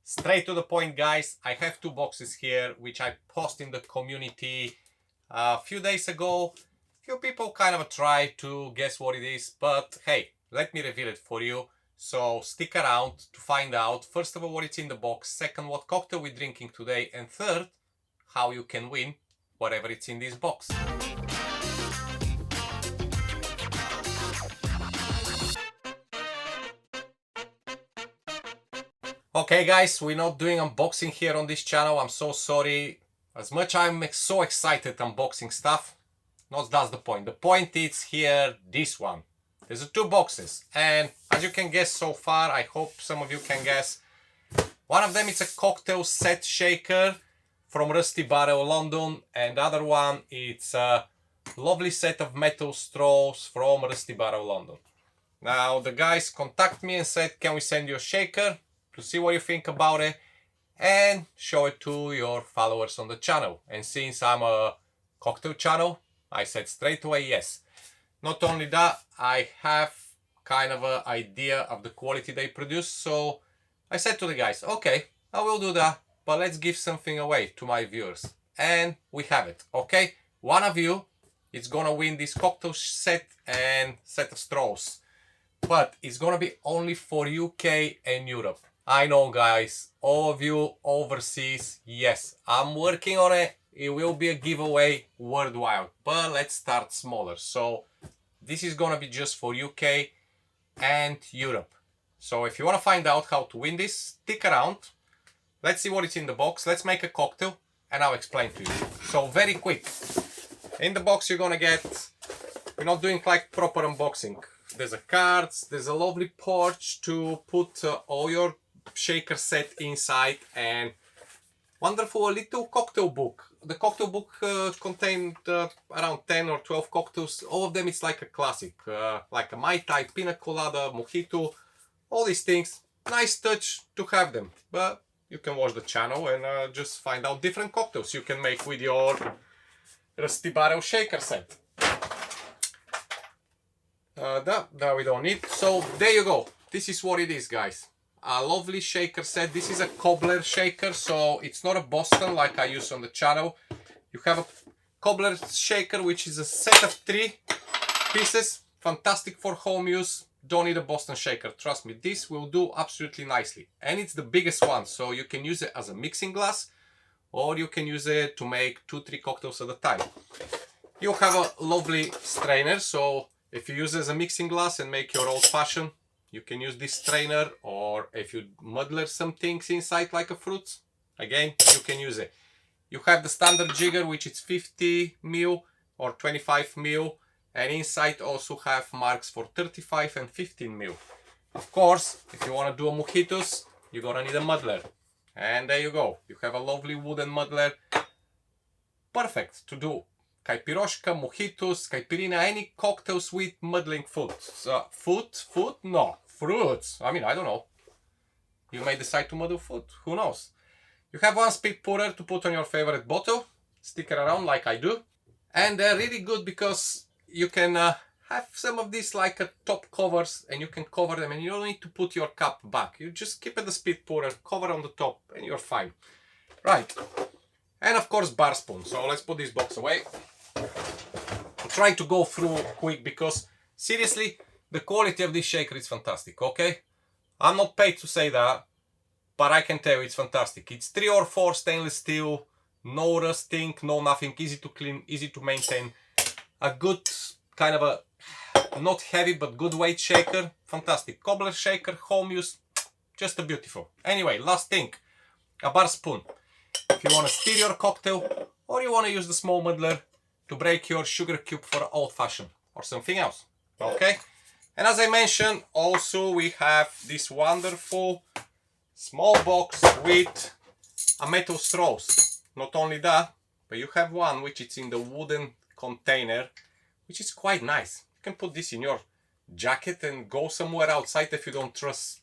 Straight to the point, guys. I have two boxes here which I posted in the community a few days ago. Few people kind of tried to guess what it is, but hey, let me reveal it for you. So stick around to find out, first of all, what it's in the box, second, what cocktail we're drinking today, and third, how you can win whatever it's in this box. Okay guys, we're not doing unboxing here on this channel. I'm so sorry. As much I'm so excited unboxing stuff, that's the point. The point is here, this one. There's two boxes, and as you can guess so far, I hope some of you can guess, one of them is a cocktail set shaker from Rusty Barrel London, and the other one it's a lovely set of metal straws from Rusty Barrel London. Now the guys contact me and said, can we send you a shaker to see what you think about it and show it to your followers on the channel. And since I'm a cocktail channel, I said straight away yes. Not only that, I have kind of an idea of the quality they produce, so I said to the guys, okay, I will do that, but let's give something away to my viewers. And we have it, okay? One of you is gonna win this cocktail set and set of straws, but it's gonna be only for UK and Europe. I know, guys, all of you overseas, yes, I'm working on it. It will be a giveaway worldwide, but let's start smaller. So this is gonna be just for UK and Europe. So if you want to find out how to win this, stick around. Let's see what is in the box. Let's make a cocktail and I'll explain to you. So very quick. In the box you're gonna get, we're not doing like proper unboxing. There's a cards, there's a lovely pouch to put all your shaker set inside, and wonderful little cocktail book. The cocktail book contained around 10 or 12 cocktails. All of them is like a classic, like a Mai Tai, Pina Colada, Mojito, all these things. Nice touch to have them, but you can watch the channel and just find out different cocktails you can make with your Rusty Barrel shaker set. That we don't need. So there you go. This is what it is, guys. A lovely shaker set. This is a cobbler shaker, so it's not a Boston like I use on the channel. You have a cobbler shaker, which is a set of 3 pieces. Fantastic for home use. Don't need a Boston shaker. Trust me, this will do absolutely nicely. And it's the biggest one, so you can use it as a mixing glass, or you can use it to make 2-3 cocktails at a time. You have a lovely strainer, so if you use it as a mixing glass and make your old fashioned, you can use this strainer, or if you muddler some things inside like a fruit, again, you can use it. You have the standard jigger, which is 50 ml or 25 ml, and inside also have marks for 35 and 15 ml. Of course, if you want to do a mojitos, you're gonna need a muddler. And there you go. You have a lovely wooden muddler. Perfect to do caipiroshka, mojitos, caipirinha, any cocktails with muddling food. Food? No, fruits. I mean, I don't know. You may decide to muddle food. Who knows? You have one speed pourer to put on your favorite bottle. Stick it around like I do. And they're really good because you can have some of these like top covers, and you can cover them, and you don't need to put your cup back. You just keep it the speed pourer, cover on the top, and you're fine. Right. And of course, bar spoon. So let's put this box away. I'm trying to go through quick because seriously, the quality of this shaker is fantastic, okay? I'm not paid to say that, but I can tell you it's fantastic. It's 3 or 4 stainless steel, no rusting, no nothing, easy to clean, easy to maintain. A good kind of a, not heavy, but good weight shaker. Fantastic. Cobbler shaker, home use, just a beautiful. Anyway, last thing, a bar spoon. If you want to stir your cocktail, or you want to use the small muddler to break your sugar cube for old fashioned or something else, okay? And as I mentioned, also we have this wonderful small box with a metal straws. Not only that, but you have one which is in the wooden container, which is quite nice. You can put this in your jacket and go somewhere outside if you don't trust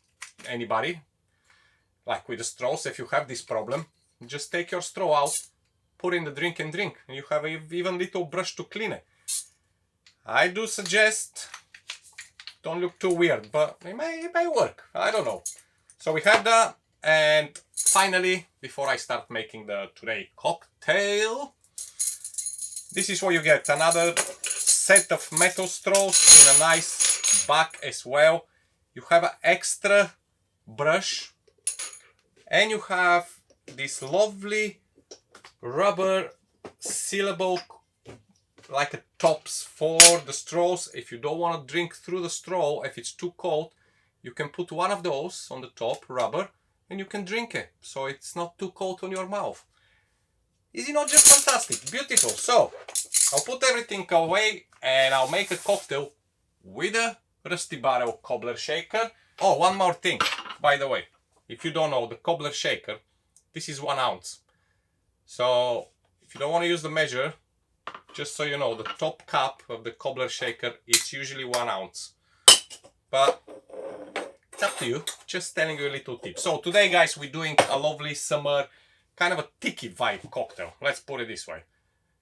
anybody. Like with the straws, if you have this problem, just take your straw out, put in the drink and drink, and you have a even little brush to clean it. I do suggest, don't look too weird, but it may work. I don't know. So we have that, And finally, before I start making the today cocktail, this is what you get. Another set of metal straws in a nice bag as well. You have an extra brush and you have this lovely rubber sealable like a tops for the straws. If you don't want to drink through the straw, if it's too cold, you can put one of those on the top, rubber, and you can drink it, so it's not too cold on your mouth. Is it not just fantastic? Beautiful. So I'll put everything away and I'll make a cocktail with a Rusty Barrel cobbler shaker. Oh, one more thing, by the way. If you don't know, the cobbler shaker, this is 1 ounce. So if you don't want to use the measure, just so you know, the top cap of the cobbler shaker is usually 1 ounce. But it's up to you, just telling you a little tip. So today, guys, we're doing a lovely summer, kind of a tiki vibe cocktail. Let's put it this way.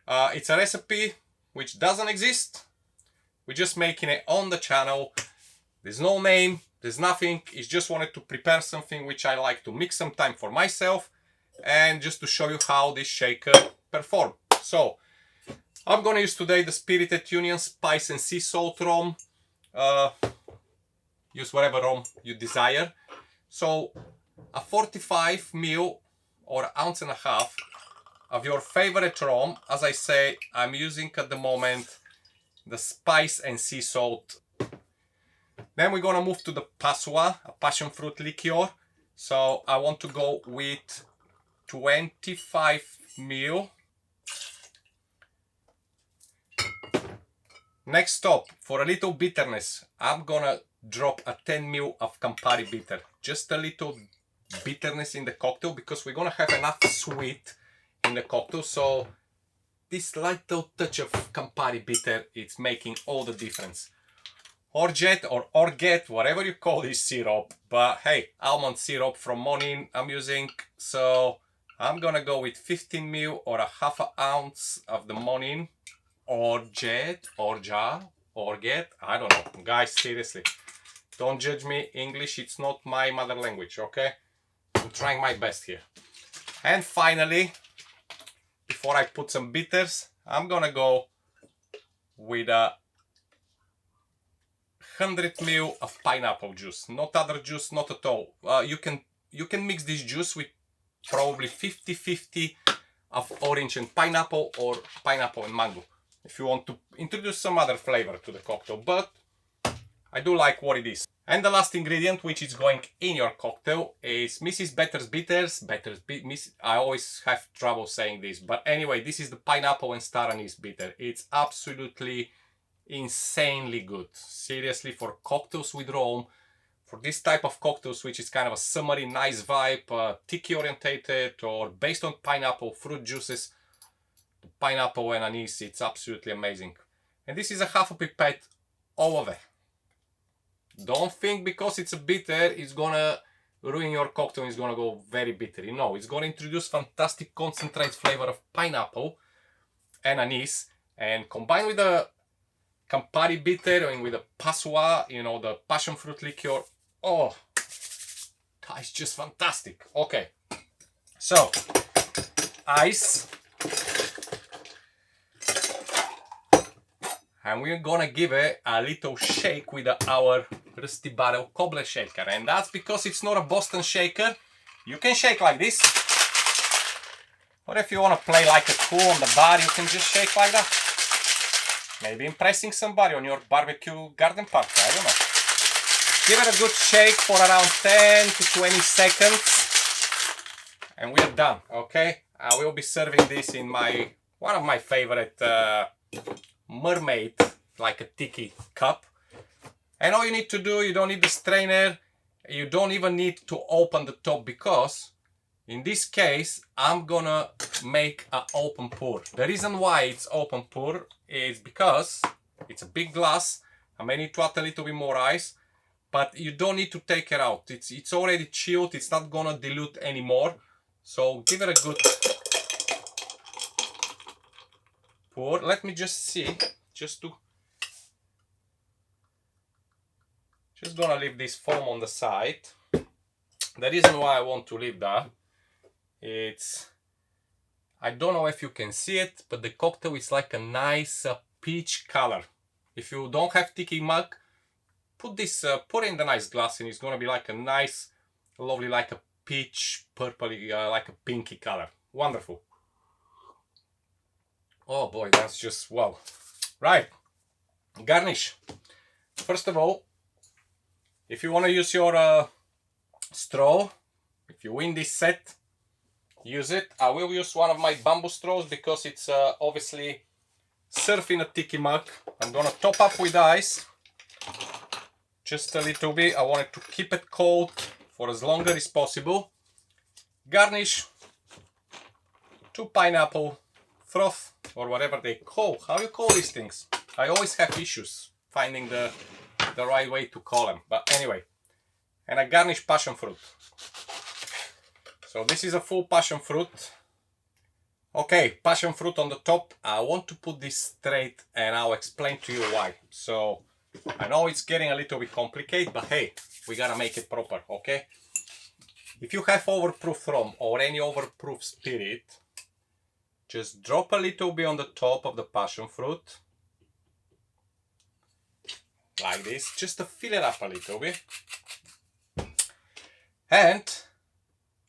It's a recipe which doesn't exist. We're just making it on the channel. There's no name, there's nothing. It's just wanted to prepare something which I like to mix some time for myself and just to show you how this shaker performs. So I'm gonna use today the Spirited Union Spice and Sea Salt rum. Use whatever rum you desire. So a 45 ml or 1.5 ounces of your favorite rum. As I say, I'm using at the moment the Spice and Sea Salt. Then we're gonna move to the Passoa, a passion fruit liqueur. So I want to go with 25 ml. Next up, for a little bitterness, I'm gonna drop a 10 ml of Campari Bitter. Just a little bitterness in the cocktail because we're gonna have enough sweet in the cocktail. So this little touch of Campari Bitter, it's making all the difference. Orgeat or Orgeat, whatever you call this syrup. But hey, almond syrup from Monin I'm using. So I'm gonna go with 15 ml or a 1/2 ounce of the Monin. Orgeat, Orgeat, I don't know. Guys, seriously, don't judge me. English, it's not my mother language, okay? I'm trying my best here. And finally, before I put some bitters, I'm gonna go with a 100 ml of pineapple juice. Not other juice, not at all. You can mix this juice with probably 50-50 of orange and pineapple or pineapple and mango, if you want to introduce some other flavor to the cocktail, but I do like what it is. And the last ingredient which is going in your cocktail is Mrs. Better's Bitters. I always have trouble saying this, but anyway, this is the pineapple and star anise bitter. It's absolutely insanely good. Seriously, for cocktails with rum, for this type of cocktails which is kind of a summery nice vibe, tiki orientated or based on pineapple fruit juices, pineapple and anise, it's absolutely amazing. And this is a 1/2 pipette all of it. Don't think because it's a bitter it's gonna ruin your cocktail, it's gonna go very bitter. No, it's gonna introduce fantastic concentrate flavor of pineapple and anise, and combined with the Campari Bitter and with the Passoa, you know, the passion fruit liqueur. Oh, it's just fantastic. Okay, so ice. And we're gonna give it a little shake with our Rusty Barrel cobbler shaker. And that's because it's not a Boston shaker. You can shake like this. Or if you wanna play like a cool on the bar, you can just shake like that. Maybe impressing somebody on your barbecue garden party, I don't know. Give it a good shake for around 10 to 20 seconds. And we're done, okay? I will be serving this in one of my favorite mermaid, like a tiki cup. And all you need to do, you don't need the strainer, you don't even need to open the top, because in this case I'm gonna make an open pour. The reason why it's open pour is because it's a big glass. I may need to add a little bit more ice, but you don't need to take it out. It's already chilled, it's not gonna dilute anymore. So give it a good pour. Let me just see, just gonna leave this foam on the side. The reason why I want to leave that, it's, I don't know if you can see it, but the cocktail is like a nice peach color. If you don't have tiki mug, put this, put in the nice glass, and it's gonna be like a nice, lovely, like a peach, purpley, like a pinky color. Wonderful. Oh boy, that's just wow. Right, garnish. First of all, if you want to use your straw, if you win this set, use it. I will use one of my bamboo straws because it's obviously served in a tiki mug. I'm gonna top up with ice, just a little bit. I wanted to keep it cold for as longer as possible. Garnish, 2 pineapple froth, or whatever they call. How you call these things? I always have issues finding the right way to call them. But anyway, and I garnish passion fruit. So this is a full passion fruit. Okay, passion fruit on the top. I want to put this straight, and I'll explain to you why. So I know it's getting a little bit complicated, but hey, we gotta make it proper, okay? If you have overproof rum or any overproof spirit, just drop a little bit on the top of the passion fruit. Like this, just to fill it up a little bit. And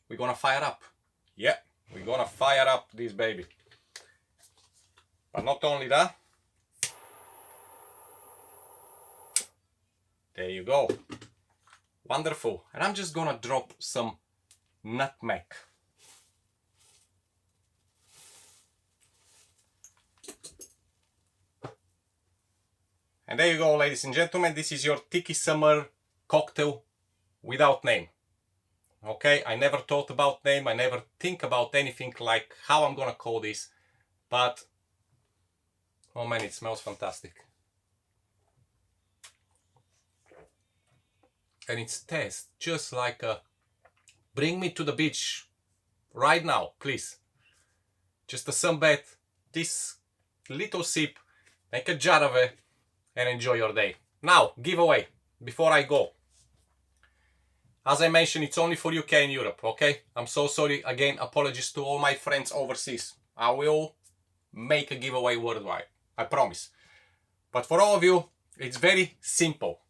we're gonna fire up. Yeah, we're gonna fire up this baby. But not only that. There you go. Wonderful. And I'm just gonna drop some nutmeg. And there you go, ladies and gentlemen. This is your Tiki Summer Cocktail without name. Okay, I never thought about name. I never think about anything like how I'm gonna call this. But, oh man, it smells fantastic. And it tastes just like a, bring me to the beach right now, please. Just a sunbath, this little sip, make a jar of it, and enjoy your day. Now, giveaway, before I go. As I mentioned, it's only for UK and Europe, okay? I'm so sorry, again, apologies to all my friends overseas. I will make a giveaway worldwide, I promise. But for all of you, it's very simple.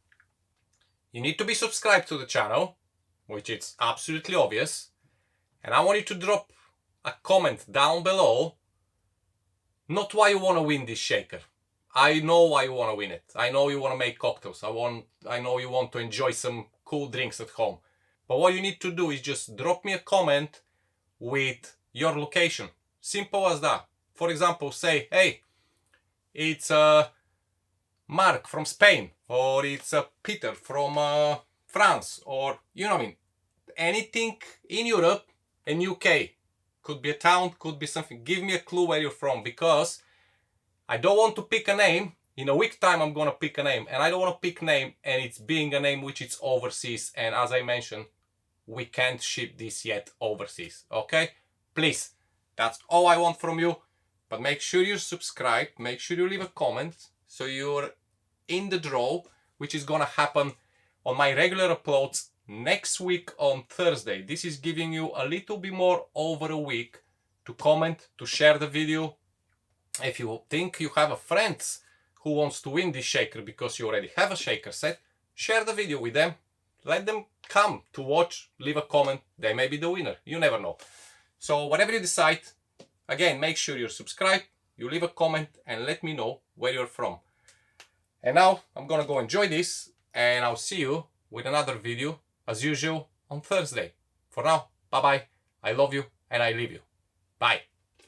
You need to be subscribed to the channel, which is absolutely obvious. And I want you to drop a comment down below, not why you want to win this shaker. I know why you want to win it. I know you want to make cocktails. I know you want to enjoy some cool drinks at home. But what you need to do is just drop me a comment with your location. Simple as that. For example, say, hey, it's Mark from Spain, or it's Peter from France, or you know what I mean. Anything in Europe and UK. Could be a town, could be something. Give me a clue where you're from, because I don't want to pick a name. In a week time I'm gonna pick a name, and I don't want to pick a name and it's being a name which is overseas, and as I mentioned, we can't ship this yet overseas, okay? Please, that's all I want from you. But make sure you subscribe, make sure you leave a comment, so you're in the draw, which is gonna happen on my regular uploads next week on Thursday. This is giving you a little bit more over a week to comment, to share the video. If you think you have a friend who wants to win this shaker because you already have a shaker set, share the video with them. Let them come to watch, leave a comment. They may be the winner. You never know. So whatever you decide, again, make sure you're subscribed, you leave a comment, and let me know where you're from. And now I'm gonna go enjoy this, and I'll see you with another video as usual on Thursday. For now, bye bye. I love you and I leave you. Bye.